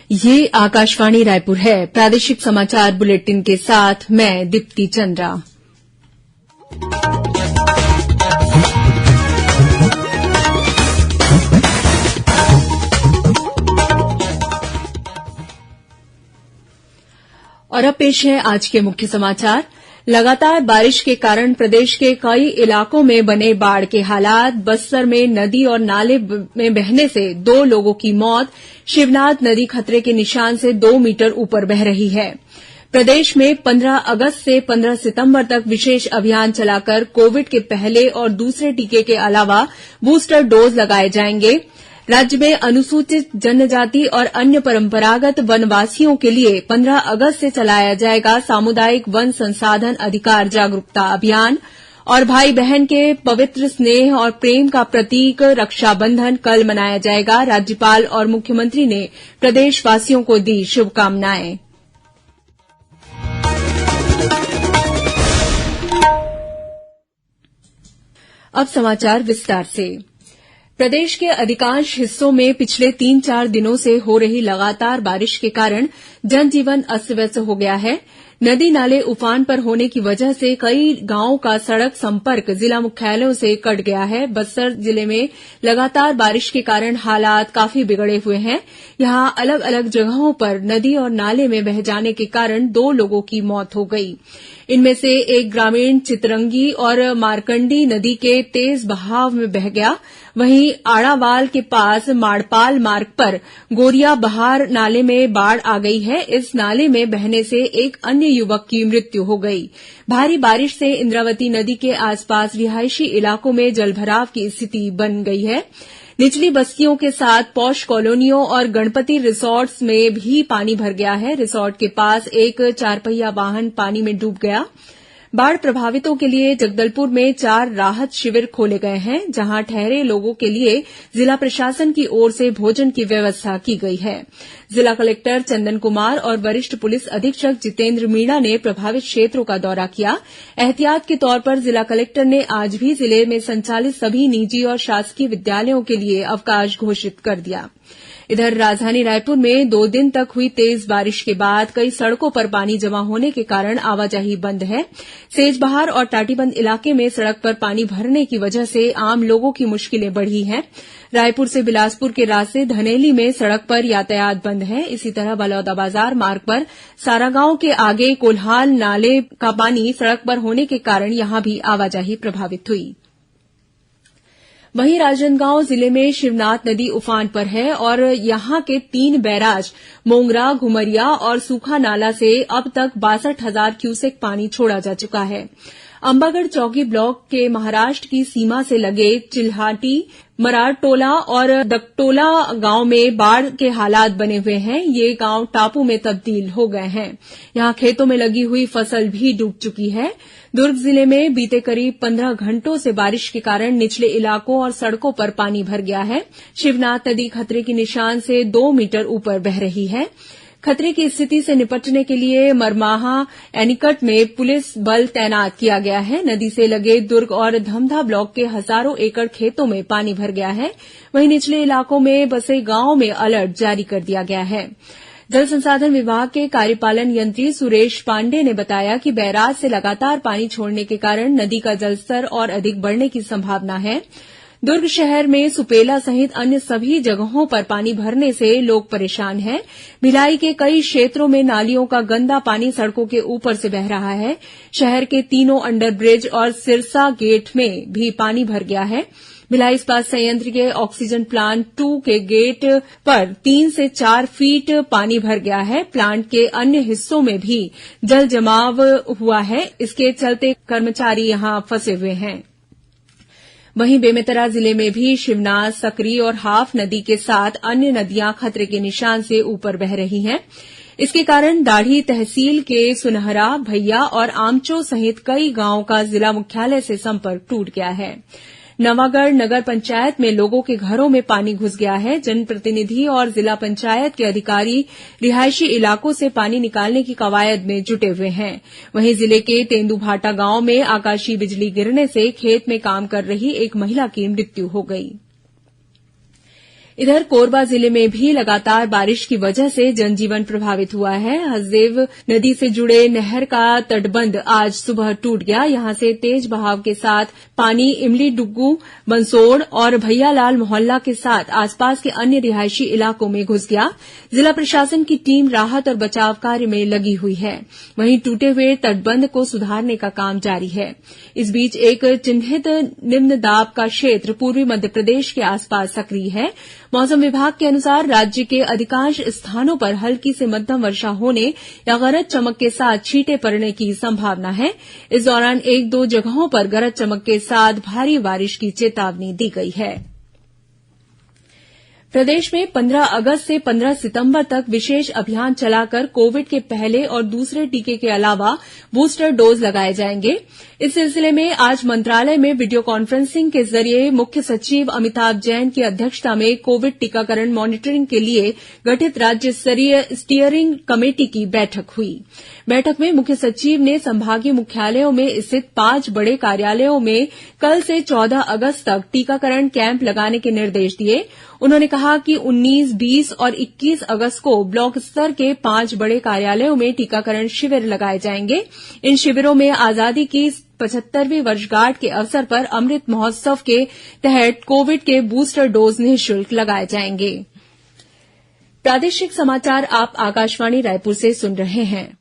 ये आकाशवाणी रायपुर है। प्रादेशिक समाचार बुलेटिन के साथ मैं दीप्ति चंद्रा। और अब पेश है आज के मुख्य समाचार। लगातार बारिश के कारण प्रदेश के कई इलाकों में बने बाढ़ के हालात। बस्तर में नदी और नाले में बहने से 2 लोगों की मौत। शिवनाथ नदी खतरे के निशान से 2 मीटर ऊपर बह रही है। प्रदेश में 15 अगस्त से 15 सितंबर तक विशेष अभियान चलाकर कोविड के पहले और दूसरे टीके के अलावा बूस्टर डोज लगाए जाएंगे। राज्य में अनुसूचित जनजाति और अन्य परंपरागत वनवासियों के लिए 15 अगस्त से चलाया जाएगा सामुदायिक वन संसाधन अधिकार जागरूकता अभियान। और भाई बहन के पवित्र स्नेह और प्रेम का प्रतीक रक्षाबंधन कल मनाया जाएगा। राज्यपाल और मुख्यमंत्री ने प्रदेशवासियों को दी शुभकामनाएं। अब समाचार विस्तार से। प्रदेश के अधिकांश हिस्सों में पिछले 3-4 दिनों से हो रही लगातार बारिश के कारण जनजीवन अस्त व्यस्त हो गया है। नदी नाले उफान पर होने की वजह से कई गांवों का सड़क संपर्क जिला मुख्यालयों से कट गया है। बस्तर जिले में लगातार बारिश के कारण हालात काफी बिगड़े हुए हैं। यहां अलग अलग जगहों पर नदी और नाले में बह जाने के कारण 2 लोगों की मौत हो गई। इनमें से एक ग्रामीण चितरंगी और मारकंडी नदी के तेज बहाव में बह गया। वहीं आड़ावाल के पास माड़पाल मार्ग पर गोरिया बहार नाले में बाढ़ आ गई है। इस नाले में बहने से एक अन्य युवक की मृत्यु हो गई। भारी बारिश से इंद्रावती नदी के आसपास रिहायशी इलाकों में जलभराव की स्थिति बन गई है। निचली बस्तियों के साथ पॉश कॉलोनियों और गणपति रिसॉर्ट्स में भी पानी भर गया है। रिसॉर्ट के पास एक 4 पहिया वाहन पानी में डूब गया। बाढ़ प्रभावितों के लिए जगदलपुर में 4 राहत शिविर खोले गए हैं, जहां ठहरे लोगों के लिए जिला प्रशासन की ओर से भोजन की व्यवस्था की गई है। जिला कलेक्टर चंदन कुमार और वरिष्ठ पुलिस अधीक्षक जितेंद्र मीणा ने प्रभावित क्षेत्रों का दौरा किया। एहतियात के तौर पर जिला कलेक्टर ने आज भी जिले में संचालित सभी निजी और शासकीय विद्यालयों के लिए अवकाश घोषित कर दिया। इधर राजधानी रायपुर में 2 दिन तक हुई तेज बारिश के बाद कई सड़कों पर पानी जमा होने के कारण आवाजाही बंद है। सेजबहार और टाटीबंध इलाके में सड़क पर पानी भरने की वजह से आम लोगों की मुश्किलें बढ़ी हैं। रायपुर से बिलासपुर के रास्ते धनेली में सड़क पर यातायात बंद है। इसी तरह बलौदाबाजार मार्ग पर सारागांव के आगे कोल्हाल नाले का पानी सड़क पर होने के कारण यहां भी आवाजाही प्रभावित हुई। वहीं राजनांदगांव जिले में शिवनाथ नदी उफान पर है और यहां के 3 बैराज मोंगरा, घुमरिया और सूखा नाला से अब तक 62,000 क्यूसेक पानी छोड़ा जा चुका है। अंबागढ़ चौकी ब्लॉक के महाराष्ट्र की सीमा से लगे चिल्हाटी, मरारटोला और दकटोला गांव में बाढ़ के हालात बने हुए हैं। ये गांव टापू में तब्दील हो गए हैं। यहां खेतों में लगी हुई फसल भी डूब चुकी है। दुर्ग जिले में बीते करीब 15 घंटों से बारिश के कारण निचले इलाकों और सड़कों पर पानी भर गया है। शिवनाथ नदी खतरे के निशान से 2 मीटर ऊपर बह रही है। खतरे की स्थिति से निपटने के लिए मरमाहा एनीकट में पुलिस बल तैनात किया गया है। नदी से लगे दुर्ग और धमधा ब्लॉक के हजारों एकड़ खेतों में पानी भर गया है। वहीं निचले इलाकों में बसे गांवों में अलर्ट जारी कर दिया गया है। जल संसाधन विभाग के कार्यपालन यंत्री सुरेश पांडेय ने बताया कि बैराज से लगातार पानी छोड़ने के कारण नदी का जलस्तर और अधिक बढ़ने की संभावना है। दुर्ग शहर में सुपेला सहित अन्य सभी जगहों पर पानी भरने से लोग परेशान हैं। भिलाई के कई क्षेत्रों में नालियों का गंदा पानी सड़कों के ऊपर से बह रहा है। शहर के तीनों अंडरब्रिज और सिरसा गेट में भी पानी भर गया है। भिलाई इस्पात संयंत्र के ऑक्सीजन प्लांट 2 के गेट पर 3 से 4 फीट पानी भर गया है। प्लांट के अन्य हिस्सों में भी जल जमाव हुआ है। इसके चलते कर्मचारी यहां फंसे हुए हैं। वहीं बेमेतरा जिले में भी शिवनाथ, सकरी और हाफ नदी के साथ अन्य नदियां खतरे के निशान से ऊपर बह रही हैं। इसके कारण दाढ़ी तहसील के सुनहरा, भैया और आमचो सहित कई गांवों का जिला मुख्यालय से संपर्क टूट गया है। नवागढ़ नगर पंचायत में लोगों के घरों में पानी घुस गया है। जनप्रतिनिधि और जिला पंचायत के अधिकारी रिहायशी इलाकों से पानी निकालने की कवायद में जुटे हुए हैं। वहीं जिले के तेंदुभाटा गांव में आकाशीय बिजली गिरने से खेत में काम कर रही एक महिला की मृत्यु हो गई। इधर कोरबा जिले में भी लगातार बारिश की वजह से जनजीवन प्रभावित हुआ है। हसदेव नदी से जुड़े नहर का तटबंध आज सुबह टूट गया। यहां से तेज बहाव के साथ पानी इमली डुग्गू, बंसोड़ और भैयालाल मोहल्ला के साथ आसपास के अन्य रिहायशी इलाकों में घुस गया। जिला प्रशासन की टीम राहत और बचाव कार्य में लगी हुई है। वहीं टूटे हुए तटबंध को सुधारने का काम जारी है। इस बीच एक चिन्हित निम्न दाब का क्षेत्र पूर्वी मध्यप्रदेश के आसपास सक्रिय है। मौसम विभाग के अनुसार राज्य के अधिकांश स्थानों पर हल्की से मध्यम वर्षा होने या गरज चमक के साथ छींटे पड़ने की संभावना है। इस दौरान एक दो जगहों पर गरज चमक के साथ भारी बारिश की चेतावनी दी गई है। प्रदेश में 15 अगस्त से 15 सितंबर तक विशेष अभियान चलाकर कोविड के पहले और दूसरे टीके के अलावा बूस्टर डोज लगाए जाएंगे। इस सिलसिले में आज मंत्रालय में वीडियो कॉन्फ्रेंसिंग के जरिए मुख्य सचिव अमिताभ जैन की अध्यक्षता में कोविड टीकाकरण मॉनिटरिंग के लिए गठित राज्य स्तरीय स्टीयरिंग कमेटी की बैठक हुई। बैठक में मुख्य सचिव ने संभागीय मुख्यालयों में स्थित 5 बड़े कार्यालयों में कल से 14 अगस्त तक टीकाकरण कैंप लगाने के निर्देश दिए। उन्होंने कहा कि 19, 20 और 21 अगस्त को ब्लॉक स्तर के 5 बड़े कार्यालयों में टीकाकरण शिविर लगाए जाएंगे। इन शिविरों में आजादी की 75वीं वर्षगांठ के अवसर पर अमृत महोत्सव के तहत कोविड के बूस्टर डोज निःशुल्क लगाए जाएंगे। प्रादेशिक समाचार आप आकाशवाणी रायपुर से सुन रहे हैं।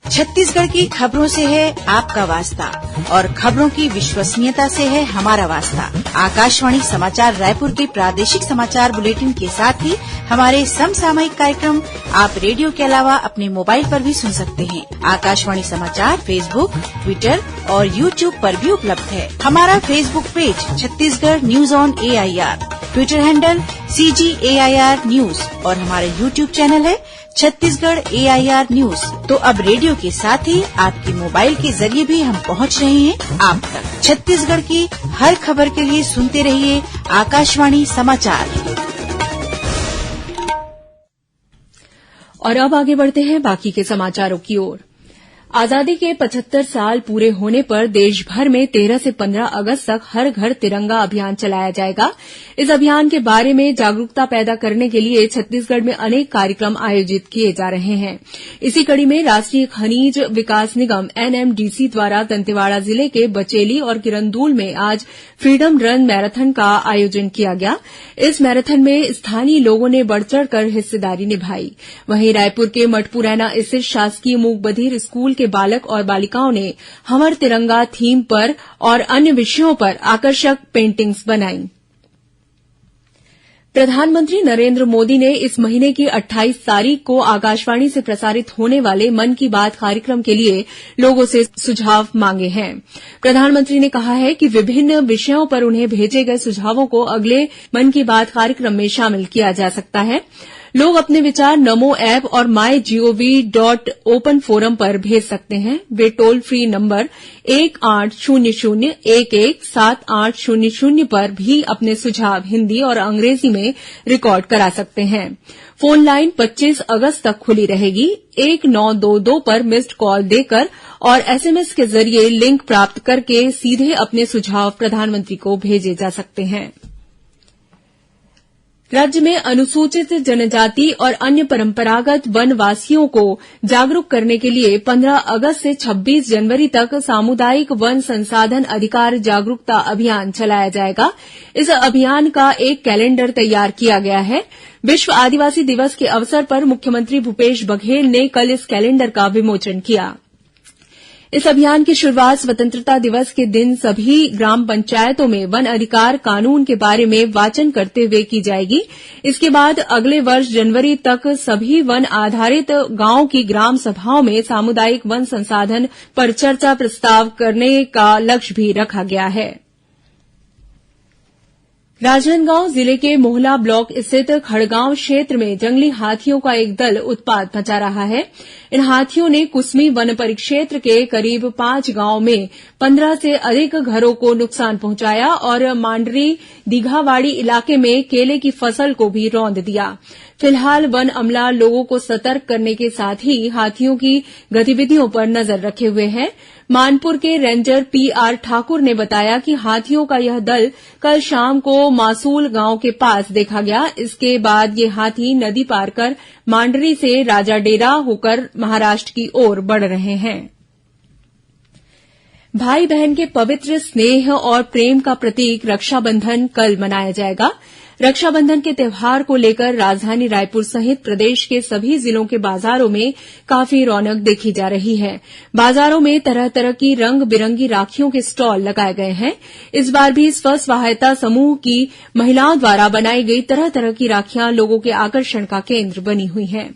छत्तीसगढ़ की खबरों से है आपका वास्ता और खबरों की विश्वसनीयता से है हमारा वास्ता। आकाशवाणी समाचार रायपुर के प्रादेशिक समाचार बुलेटिन के साथ ही हमारे समसामयिक कार्यक्रम आप रेडियो के अलावा अपने मोबाइल पर भी सुन सकते हैं। आकाशवाणी समाचार फेसबुक, ट्विटर और यूट्यूब पर भी उपलब्ध है। हमारा Facebook page Chhattisgarh news on AIR, Twitter handle CGAIR news और हमारा यूट्यूब चैनल है छत्तीसगढ़ AIR न्यूज। तो अब रेडियो के साथ ही आपके मोबाइल के जरिए भी हम पहुंच रहे हैं आप तक। छत्तीसगढ़ की हर खबर के लिए सुनते रहिए आकाशवाणी समाचार। और अब आगे बढ़ते हैं बाकी के समाचारों की ओर। आजादी के 75 साल पूरे होने पर देश भर में 13 से 15 अगस्त तक हर घर तिरंगा अभियान चलाया जाएगा। इस अभियान के बारे में जागरूकता पैदा करने के लिए छत्तीसगढ़ में अनेक कार्यक्रम आयोजित किए जा रहे हैं। इसी कड़ी में राष्ट्रीय खनिज विकास निगम NMDC द्वारा दंतेवाड़ा जिले के बचेली और किरंदुल में आज फ्रीडम रन मैराथन का आयोजन किया गया। इस मैराथन में स्थानीय लोगों ने बढ़ चढ़कर हिस्सेदारी निभाई। वहीं रायपुर के मठपुरैना स्थित शासकीय मूक बधिर स्कूल के बालक और बालिकाओं ने हमर तिरंगा थीम पर और अन्य विषयों पर आकर्षक पेंटिंग्स बनाई। प्रधानमंत्री नरेंद्र मोदी ने इस महीने की 28 तारीख को आकाशवाणी से प्रसारित होने वाले मन की बात कार्यक्रम के लिए लोगों से सुझाव मांगे हैं। प्रधानमंत्री ने कहा है कि विभिन्न विषयों पर उन्हें भेजे गए सुझावों को अगले मन की बात कार्यक्रम में शामिल किया जा सकता है। लोग अपने विचार नमो ऐप और mygov.open फोरम पर भेज सकते हैं। वे टोल फ्री नंबर 1800117800 पर भी अपने सुझाव हिन्दी और अंग्रेजी में रिकॉर्ड करा सकते हैं। फोन लाइन 25 अगस्त तक खुली रहेगी। 1922 पर मिस्ड कॉल देकर और SMS के जरिए लिंक प्राप्त करके सीधे अपने सुझाव प्रधानमंत्री को भेजे जा सकते हैं। राज्य में अनुसूचित जनजाति और अन्य परंपरागत वनवासियों को जागरूक करने के लिए 15 अगस्त से 26 जनवरी तक सामुदायिक वन संसाधन अधिकार जागरूकता अभियान चलाया जाएगा। इस अभियान का एक कैलेंडर तैयार किया गया है। विश्व आदिवासी दिवस के अवसर पर मुख्यमंत्री भूपेश बघेल ने कल इस कैलेंडर का विमोचन किया। इस अभियान की शुरूआत स्वतंत्रता दिवस के दिन सभी ग्राम पंचायतों में वन अधिकार कानून के बारे में वाचन करते हुए की जाएगी। इसके बाद अगले वर्ष जनवरी तक सभी वन आधारित गांवों की ग्राम सभाओं में सामुदायिक वन संसाधन पर चर्चा प्रस्ताव करने का लक्ष्य भी रखा गया है। राजनांदगांव जिले के मोहला ब्लॉक स्थित खड़गांव क्षेत्र में जंगली हाथियों का एक दल उत्पात मचा रहा है। इन हाथियों ने कुसमी वन परिक्षेत्र के करीब 5 गांवों में 15 से अधिक घरों को नुकसान पहुंचाया और मांडरी दीघावाड़ी इलाके में केले की फसल को भी रौंद दिया। फिलहाल वन अमला लोगों को सतर्क करने के साथ ही हाथियों की गतिविधियों पर नजर रखे हुए है। मानपुर के रेंजर पीआर ठाकुर ने बताया कि हाथियों का यह दल कल शाम को मासूल गांव के पास देखा गया। इसके बाद ये हाथी नदी पार कर मांडरी से राजाडेरा होकर महाराष्ट्र की ओर बढ़ रहे हैं। भाई बहन के पवित्र स्नेह और प्रेम का प्रतीक रक्षाबंधन कल मनाया जाएगा। रक्षाबंधन के त्यौहार को लेकर राजधानी रायपुर सहित प्रदेश के सभी जिलों के बाजारों में काफी रौनक देखी जा रही है। बाजारों में तरह तरह की रंग बिरंगी राखियों के स्टॉल लगाए गए हैं। इस बार भी स्व सहायता समूह की महिलाओं द्वारा बनाई गई तरह तरह की राखियां लोगों के आकर्षण का केंद्र बनी हुई हैं।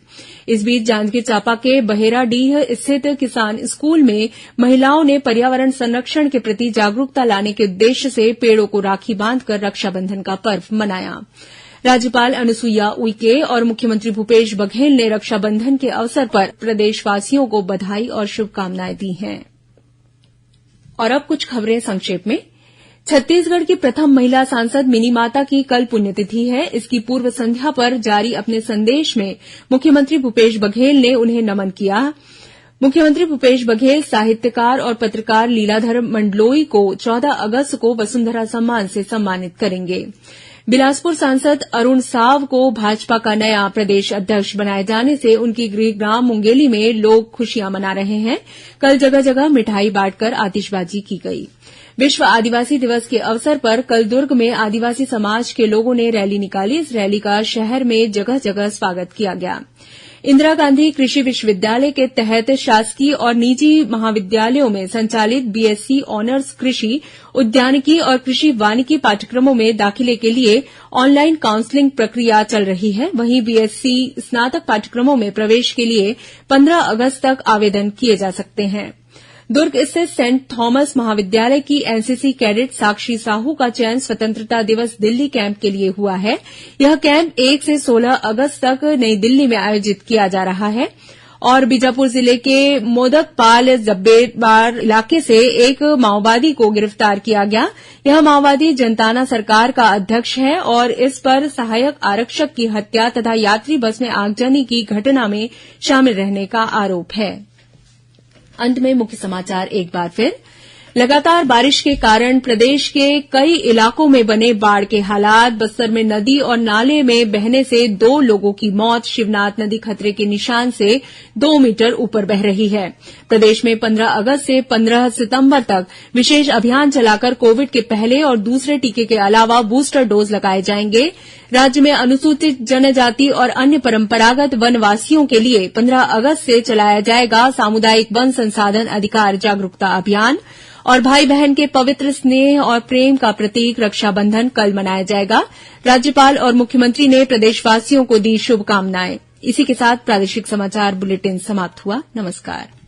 इस बीच जांजगीर चांपा के बहेराडीह स्थित किसान स्कूल में महिलाओं ने पर्यावरण संरक्षण के प्रति जागरूकता लाने के उद्देश्य से पेड़ों को राखी बांधकर रक्षाबंधन का पर्व मनाया। राज्यपाल अनुसुईया उइके और मुख्यमंत्री भूपेश बघेल ने रक्षाबंधन के अवसर पर प्रदेशवासियों को बधाई और शुभकामनाएं दी हैं। और अब कुछ खबरें संक्षेप में। छत्तीसगढ़ की प्रथम महिला सांसद मिनीमाता की कल पुण्यतिथि है। इसकी पूर्व संध्या पर जारी अपने संदेश में मुख्यमंत्री भूपेश बघेल ने उन्हें नमन किया। मुख्यमंत्री भूपेश बघेल साहित्यकार और पत्रकार लीलाधर मंडलोई को 14 अगस्त को वसुंधरा सम्मान से सम्मानित करेंगे। बिलासपुर सांसद अरूण साव को भाजपा का नया प्रदेश अध्यक्ष बनाए जाने से उनकी गृहग्राम मुंगेली में लोग खुशियां मना रहे हैं। कल जगह जगह मिठाई बांटकर आतिशबाजी की गई। विश्व आदिवासी दिवस के अवसर पर कल दुर्ग में आदिवासी समाज के लोगों ने रैली निकाली। इस रैली का शहर में जगह जगह स्वागत किया गया। इंदिरा गांधी कृषि विश्वविद्यालय के तहत शासकीय और निजी महाविद्यालयों में संचालित बीएससी ऑनर्स कृषि, उद्यानिकी और कृषि वानिकी पाठ्यक्रमों में दाखिले के लिए ऑनलाइन काउंसलिंग प्रक्रिया चल रही है। वहीं बीएससी स्नातक पाठ्यक्रमों में प्रवेश के लिए 15 अगस्त तक आवेदन किए जा सकते हैं। दुर्ग स्थित सेंट थॉमस महाविद्यालय की एनसीसी कैडेट साक्षी साहू का चयन स्वतंत्रता दिवस दिल्ली कैंप के लिए हुआ है। यह कैंप 1 से 16 अगस्त तक नई दिल्ली में आयोजित किया जा रहा है। और बीजापुर जिले के मोदकपाल जब्बेबार इलाके से एक माओवादी को गिरफ्तार किया गया। यह माओवादी जनताना सरकार का अध्यक्ष है और इस पर सहायक आरक्षक की हत्या तथा यात्री बस में आगजनी की घटना में शामिल रहने का आरोप है। अंत में मुख्य समाचार एक बार फिर। लगातार बारिश के कारण प्रदेश के कई इलाकों में बने बाढ़ के हालात। बस्तर में नदी और नाले में बहने से 2 लोगों की मौत। शिवनाथ नदी खतरे के निशान से 2 मीटर ऊपर बह रही है। प्रदेश में 15 अगस्त से 15 सितंबर तक विशेष अभियान चलाकर कोविड के पहले और दूसरे टीके के अलावा बूस्टर डोज लगाए जाएंगे। राज्य में अनुसूचित जनजाति और अन्य परंपरागत वनवासियों के लिए 15 अगस्त से चलाया जाएगा सामुदायिक वन संसाधन अधिकार जागरूकता अभियान। और भाई बहन के पवित्र स्नेह और प्रेम का प्रतीक रक्षाबंधन कल मनाया जाएगा। राज्यपाल और मुख्यमंत्री ने प्रदेशवासियों को दी शुभकामनाएं। इसी के साथ प्रादेशिक समाचार बुलेटिन समाप्त हुआ। नमस्कार।